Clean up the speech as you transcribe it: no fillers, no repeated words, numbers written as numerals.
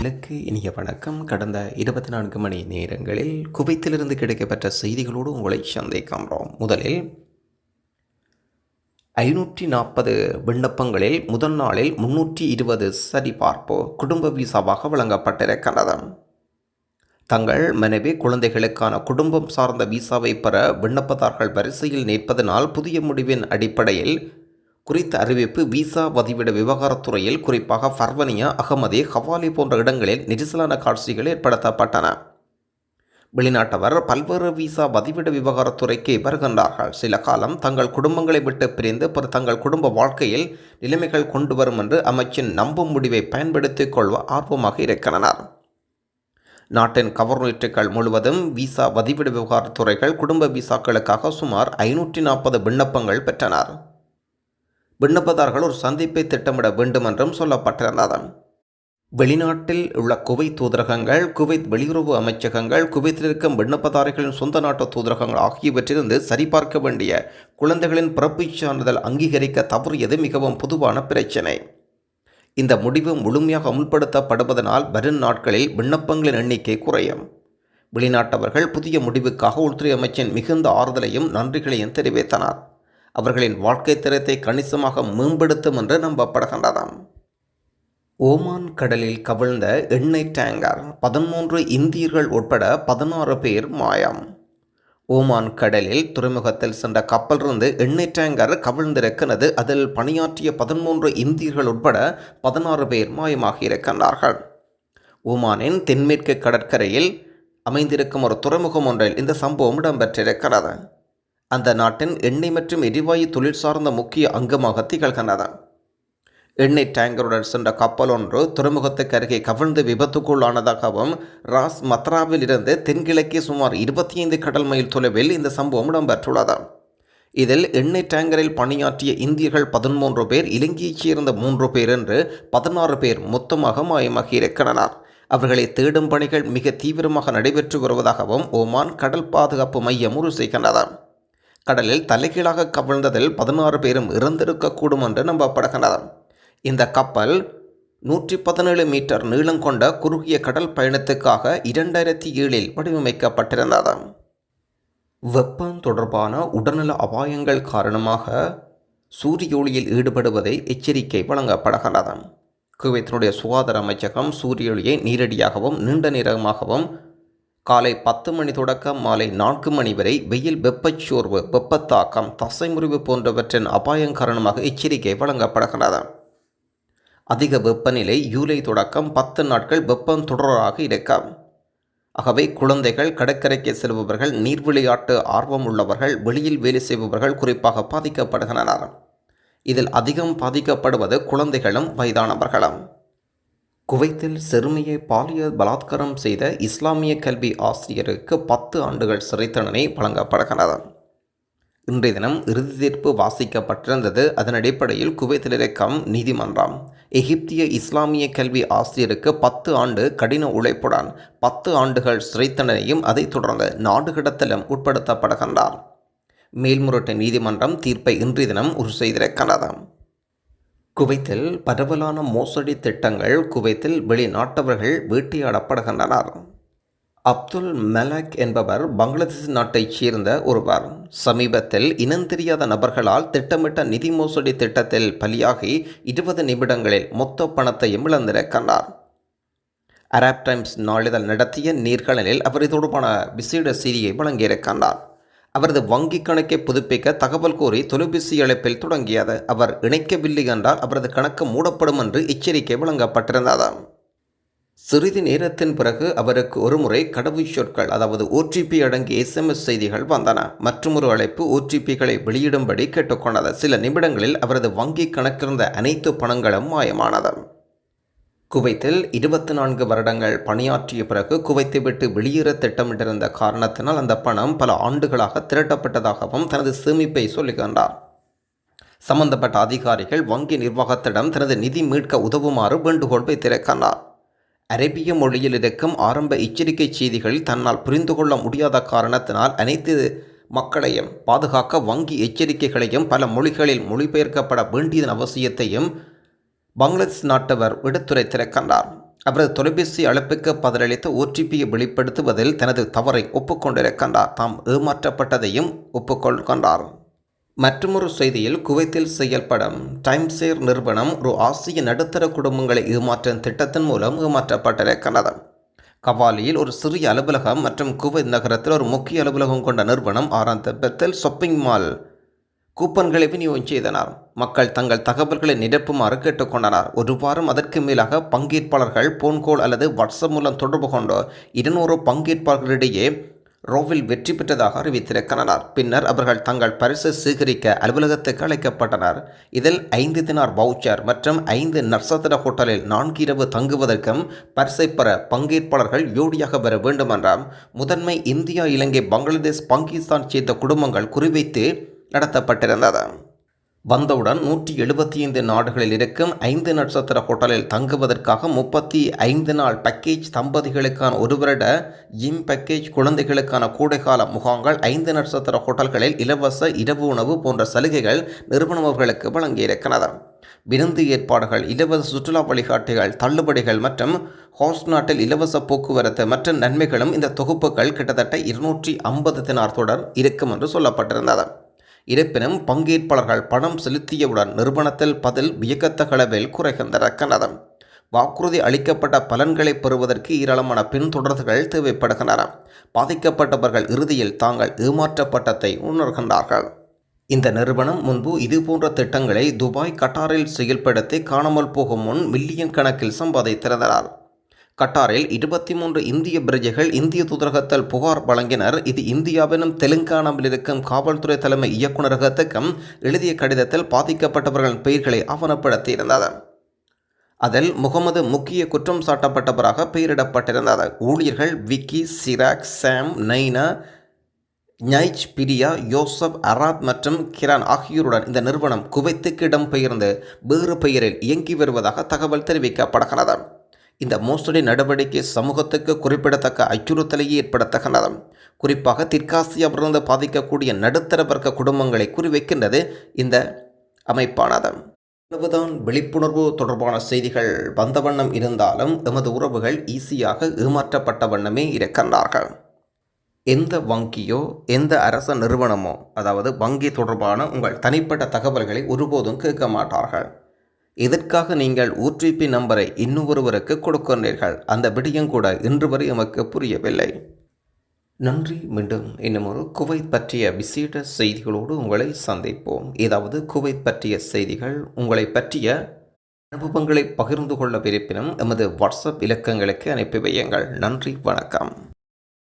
நேர்களுக்கு இனிய வணக்கம். கடந்த 24 மணி நேரங்களில் குவைத்திலிருந்து கிடைக்கப்பெற்ற செய்திகளோடு உங்களை சந்திக்கின்றோம். முதலில் 540 விண்ணப்பங்களில் முதல் நாளில் 320 சரிபார்ப்பு குடும்ப விசாவாக வழங்கப்பட்டிருக்கிறது. தங்கள் மனைவி குழந்தைகளுக்கான குடும்பம் சார்ந்த விசாவை பெற விண்ணப்பதாரர்கள் வரிசையில் நிற்பதனால் புதிய முடிவின் அடிப்படையில் குறித்த அறிவிப்பு விசா பதிவிட விவகாரத்துறையில் குறிப்பாக ஃபர்வனியா, அகமதி, ஹவாலி போன்ற இடங்களில் நெரிசலான காட்சிகள் ஏற்படுத்தப்பட்டன. வெளிநாட்டவர் பல்வேறு விசா பதிவிட விவகாரத்துறைக்கு வருகின்றார்கள். சில காலம் தங்கள் குடும்பங்களை விட்டு பிரிந்து தங்கள் குடும்ப வாழ்க்கையில் நிலைமைகள் கொண்டு வரும் என்று அமைச்சின் நம்பும் முடிவை பயன்படுத்திக் கொள்ள ஆர்வமாக இருக்கிறனர். நாட்டின் கவர்னரேட்டுகள் முழுவதும் விசா பதிவிட விவகாரத்துறைகள் குடும்ப விசாக்களுக்காக சுமார் 540 விண்ணப்பங்கள் பெற்றனர். விண்ணப்பதாரர்கள் ஒரு சந்திப்பை திட்டமிட வேண்டும் என்றும் சொல்லப்பட்டிருந்தது. வெளிநாட்டில் உள்ள குவைத் தூதரகங்கள், குவைத் வெளியுறவு அமைச்சகங்கள், குவைத்தில் இருக்கும் விண்ணப்பதாரர்களின் சொந்த நாட்டு தூதரகங்கள் ஆகியவற்றிலிருந்து சரிபார்க்க வேண்டிய குழந்தைகளின் பிறப்புச் சான்றிதழ் அங்கீகரிக்க தவறியது மிகவும் பொதுவான பிரச்சினை. இந்த முடிவு முழுமையாக அமுல்படுத்தப்படுவதனால் வரும் நாட்களில் விண்ணப்பங்களின் எண்ணிக்கை குறையும். வெளிநாட்டவர்கள் புதிய முடிவுக்காக உள்துறை அமைச்சின் மிகுந்த ஆறுதலையும் நன்றிகளையும் தெரிவித்தனர். அவர்களின் வாழ்க்கை தரத்தை கணிசமாக மேம்படுத்தும் என்று நம்பப்படுகின்றது. ஓமான் கடலில் கவிழ்ந்த எண்ணெய் டேங்கர் 13 இந்தியர்கள் உட்பட 16 பேர் மாயம். ஓமான் கடலில் துறைமுகத்தில் சென்ற கப்பலிருந்து எண்ணெய் டேங்கர் கவிழ்ந்திருக்கிறது. அதில் பணியாற்றிய 13 இந்தியர்கள் உட்பட 16 பேர் மாயமாகி இருக்கின்றார்கள். ஓமானின் தென்மேற்கு கடற்கரையில் அமைந்திருக்கும் ஒரு துறைமுகம் ஒன்றில் இந்த சம்பவம் இடம்பெற்றிருக்கிறது. அந்த நாட்டின் எண்ணெய் மற்றும் எரிவாயு தொழில் சார்ந்த முக்கிய அங்கமாக திகழ்கின்றது. எண்ணெய் டேங்கருடன் சென்ற கப்பல் ஒன்று துறைமுகத்துக்கு அருகே கவிழ்ந்து விபத்துக்குள்ளானதாகவும் ராஸ் மத்ராவில் இருந்து தென்கிழக்கே சுமார் 25 கடல் மைல் தொலைவில் இந்த சம்பவம் இடம்பெற்றுள்ளது. இதில் எண்ணெய் டேங்கரில் பணியாற்றிய இந்தியர்கள் 13 பேர், இலங்கையைச் சேர்ந்த 3 பேர் என்று 16 பேர் மொத்தமாக மாயமாகி இருக்கிறனர். அவர்களை தேடும் பணிகள் மிக தீவிரமாக நடைபெற்று வருவதாகவும் ஓமான் கடல் பாதுகாப்பு மையம் உறுதி செய்கின்றது. கடலில் தலைகீழாக கவிழ்ந்ததில் 16 பேரும் இறந்திருக்கக்கூடும் என்று நம்பப்படுகின்றது. இந்த கப்பல் 117 மீட்டர் நீளம் கொண்ட குறுகிய கடல் பயணத்துக்காக 2007இல் வடிவமைக்கப்பட்டிருந்தது. வெப்பம் தொடர்பான உடல்நல அபாயங்கள் காரணமாக சூரிய ஒளியில் ஈடுபடுவதை எச்சரிக்கை வழங்கப்படுகின்றது. குவைத்தினுடைய சுகாதார அமைச்சகம் சூரிய ஒளியை நேரடியாகவும் நீண்ட நேரமாகவும் காலை 10 மணி தொடக்கம் மாலை 4 மணி வரை வெயில், வெப்பச்சோர்வு, வெப்பத்தாக்கம், தசைமுறிவு போன்றவற்றின் அபாயம் காரணமாக எச்சரிக்கை வழங்கப்படுகிறது. அதிக வெப்பநிலை ஜூலை தொடக்கம் 10 நாட்கள் வெப்பம் தொடராக இருக்கும். ஆகவே குழந்தைகள், கடற்கரைக்கு செல்பவர்கள், நீர் விளையாட்டு ஆர்வம் உள்ளவர்கள், வெளியில் வேலை செய்பவர்கள் குறிப்பாக பாதிக்கப்படுகின்றனர். இதில் அதிகம் பாதிக்கப்படுவது குழந்தைகளும் வயதானவர்களும். குவைத்தில் சிறுமியை பாலியல் பலாத்காரம் செய்த இஸ்லாமிய கல்வி ஆசிரியருக்கு 10 ஆண்டுகள் சிறை தண்டனை வழங்கப்படுகிறது. இன்றைய தினம் இறுதி தீர்ப்பு வாசிக்கப்பட்டிருந்தது. அதன் அடிப்படையில் குவைத்தில் இருக்கும் நீதிமன்றம் எகிப்திய இஸ்லாமிய கல்வி ஆசிரியருக்கு 10 ஆண்டு கடின உழைப்புடன் 10 ஆண்டுகள் சிறை தண்டனையும் அதைத் தொடர்ந்து நாடு கடத்தலும் உட்படுத்தப்படுகின்றார். மேல்முறையீட்டு நீதிமன்றம் தீர்ப்பை இன்றைய தினம் உறுதி செய்திருக்கிறது. குவைத்தில் பரவலான மோசடி திட்டங்கள். குவைத்தில் வெளிநாட்டவர்கள் வேட்டையாடப்படுகின்றனர். அப்துல் மலக் என்பவர் பங்களாதேஷ் நாட்டைச் சேர்ந்த ஒருவர். சமீபத்தில் இனந்தெரியாத நபர்களால் திட்டமிட்ட நிதி மோசடி திட்டத்தில் பலியாகி 20 நிமிடங்களில் மொத்த பணத்தையும் இழந்திருக்கிறார். அரப் டைம்ஸ் நாளிதழ் நடத்திய நேர்காணலில் அவர் இது தொடர்பான விசேட செய்தியை வழங்கியிருக்கிறார். அவரது வங்கி கணக்கை புதுப்பிக்க தகவல் கோரி தொலைபேசி அழைப்பில் தொடங்கியது. அவர் இணைக்கவில்லை என்றால் அவரது கணக்கு மூடப்படும் என்று எச்சரிக்கை வழங்கப்பட்டிருந்தது. சிறிது நேரத்தின் பிறகு அவருக்கு ஒருமுறை கடவுச் சொற்கள், அதாவது OTP அடங்கிய SMS செய்திகள் வந்தன. மற்றொரு அழைப்பு OTPகளை வெளியிடும்படி கேட்டுக்கொண்டது. சில நிமிடங்களில் அவரது வங்கி கணக்கிருந்த அனைத்து பணங்களும் மாயமானது. குவைத்தில் 24 வருடங்கள் பணியாற்றிய பிறகு குவைத்தை விட்டு வெளியேற திட்டமிட்டிருந்த காரணத்தினால் அந்த பணம் பல ஆண்டுகளாக திரட்டப்பட்டதாகவும் தனது சேமிப்பை சொல்லுகின்றார். சம்பந்தப்பட்ட அதிகாரிகள் வங்கி நிர்வாகத்திடம் தனது நிதி மீட்க உதவுமாறு வேண்டுகோள் வைத்திருக்கிறார். அரேபிய மொழியில் இருக்கும் ஆரம்ப எச்சரிக்கை செய்திகளில் தன்னால் புரிந்து கொள்ள முடியாத காரணத்தினால் அனைத்து மக்களையும் பாதுகாக்க வங்கி எச்சரிக்கைகளையும் பல மொழிகளில் மொழிபெயர்க்கப்பட வேண்டியதன் அவசியத்தையும் பங்களாதேஷ் நாட்டவர் எடுத்துரைத்திருக்கின்றார். அவரது தொலைபேசி அழைப்புக்கு பதிலளித்து ஓடிபியை வெளிப்படுத்துவதில் தனது தவறை ஒப்புக்கொண்டிருக்கின்றார். தாம் ஏமாற்றப்பட்டதையும் ஒப்புக்கொள்கின்றார். மற்றொரு செய்தியில், குவைத்தில் செயல்படும் டைம்ஷேர் நிறுவனம் ஒரு ஆசிய நடுத்தர குடும்பங்களை ஏமாற்றும் திட்டத்தின் மூலம் ஏமாற்றப்பட்டிருக்கிறது. கவாலியில் ஒரு சிறிய அலுவலகம் மற்றும் குவைத் நகரத்தில் ஒரு முக்கிய அலுவலகம் கொண்ட நிறுவனம் ஆரம்பத்தில் ஷாப்பிங் மால் கூப்பன்களை விநியோகம் செய்தனர். மக்கள் தங்கள் தகவல்களை நிரப்புமாறு கேட்டுக்கொண்டனர். ஒரு வாரம் அதற்கு மேலாக பங்கேற்பாளர்கள் போன்கோல் அல்லது வாட்ஸ்அப் மூலம் தொடர்பு கொண்டு 200 பங்கேற்பாளர்களிடையே ரோவில் வெற்றி பெற்றதாக அறிவித்திருக்கின்றனர். பின்னர் அவர்கள் தங்கள் பரிசு சேகரிக்க அலுவலகத்துக்கு அழைக்கப்பட்டனர். இதில் 5 தினார் வவுச்சர் மற்றும் 5 நட்சத்திர ஹோட்டலில் 4 இரவு தங்குவதற்கும் பரிசை பெற பங்கேற்பாளர்கள் யோடியாக வர வேண்டும் என்ற முதன்மை இந்தியா, இலங்கை, பங்களாதேஷ், பாகிஸ்தான் சேர்ந்த குடும்பங்கள் குறிவைத்து நடத்தப்பட்டிருந்தது. வந்தவுடன் 175 நாடுகளில் இருக்கும் 5 நட்சத்திர ஹோட்டலில் தங்குவதற்காக 35 நாள் பேக்கேஜ், தம்பதிகளுக்கான ஒரு வருட ஜிம் பேக்கேஜ், குழந்தைகளுக்கான கோடைகால முகாம்கள், 5 நட்சத்திர ஹோட்டல்களில் இலவச இரவு உணவு போன்ற சலுகைகள் நிறுவனம் அவர்களுக்கு வழங்கியிருக்கிறது. விருந்து ஏற்பாடுகள், இலவச சுற்றுலா வழிகாட்டிகள், தள்ளுபடிகள் மற்றும் ஹோஸ்ட் நாட்டில் இலவச போக்குவரத்து மற்ற நன்மைகளும் இந்த தொகுப்புகள் கிட்டத்தட்ட 250 தினார் தொடர் இருக்கும் என்று சொல்லப்பட்டிருந்தது. இருப்பினும் பங்கேற்பாளர்கள் பணம் செலுத்தியவுடன் நிறுவனத்தில் பதில் வியக்கத்தக்க அளவில் குறைகின்றன. வாக்குறுதி அளிக்கப்பட்ட பலன்களை பெறுவதற்கு ஏராளமான பின்தொடர்தல்கள் தேவைப்படுகின்றன. பாதிக்கப்பட்டவர்கள் இறுதியில் தாங்கள் ஏமாற்றப்பட்டதை உணர்கின்றார்கள். இந்த நிறுவனம் முன்பு இதுபோன்ற திட்டங்களை துபாய், கட்டாரில் செயல்படுத்தி காணாமல் போகும் முன் மில்லியன் கணக்கில் சம்பாதித்திருந்தனர். கட்டாரில் 23 இந்திய பிரஜைகள் இந்திய தூதரகத்தில் புகார் வழங்கினர். இது இந்தியாவிலும் தெலுங்கானாவில் இருக்கும் காவல்துறை தலைமை இயக்குநரகத்துக்கும் எழுதிய கடிதத்தில் பாதிக்கப்பட்டவர்களின் பெயர்களை ஆவணப்படுத்தியிருந்தது. அதில் முகமது முக்கிய குற்றம் சாட்டப்பட்டவராக பெயரிடப்பட்டிருந்தது. ஊழியர்கள் விக்கி, சிராக், சாம், நைனா, ஞைச், பிரியா, யோசப், அராத் மற்றும் கிரான் ஆகியோருடன் இந்த நிறுவனம் குவைத்துக்கு இடம்பெயர்ந்து வேறு பெயரில் இயங்கி வருவதாக தகவல் தெரிவிக்கப்படுகிறது. இந்த மோசடி நடவடிக்கை சமூகத்துக்கு குறிப்பிடத்தக்க அச்சுறுத்தலையே ஏற்படுத்துகின்றது. குறிப்பாக தெற்காசியாவிலிருந்து பாதிக்கக்கூடிய நடுத்தர வர்க்க குடும்பங்களை குறிவைக்கின்றது இந்த அமைப்பானது. இவ்வளவுதான் விழிப்புணர்வு தொடர்பான செய்திகள் வந்த வண்ணம் இருந்தாலும் எமது உறவுகள் ஈஸியாக ஏமாற்றப்பட்ட வண்ணமே இருக்கின்றார்கள். எந்த வங்கியோ எந்த அரச நிறுவனமோ, அதாவது வங்கி தொடர்பான உங்கள் தனிப்பட்ட தகவல்களை ஒருபோதும் கேட்க மாட்டார்கள். இதற்காக நீங்கள் OTP நம்பரை இன்னொருவருக்கு கொடுக்கின்றீர்கள். அந்த விடயம் கூட இன்று வரை எமக்கு புரியவில்லை. நன்றி. மீண்டும் இன்னும் ஒரு குவைத் பற்றிய விசேட செய்திகளோடு உங்களை சந்திப்போம். ஏதாவது குவைத் பற்றிய செய்திகள், உங்களை பற்றிய அனுபவங்களை பகிர்ந்து கொள்ள விருப்பினும் எமது வாட்ஸ்அப் இலக்கங்களுக்கு அனுப்பி வையுங்கள். நன்றி, வணக்கம்.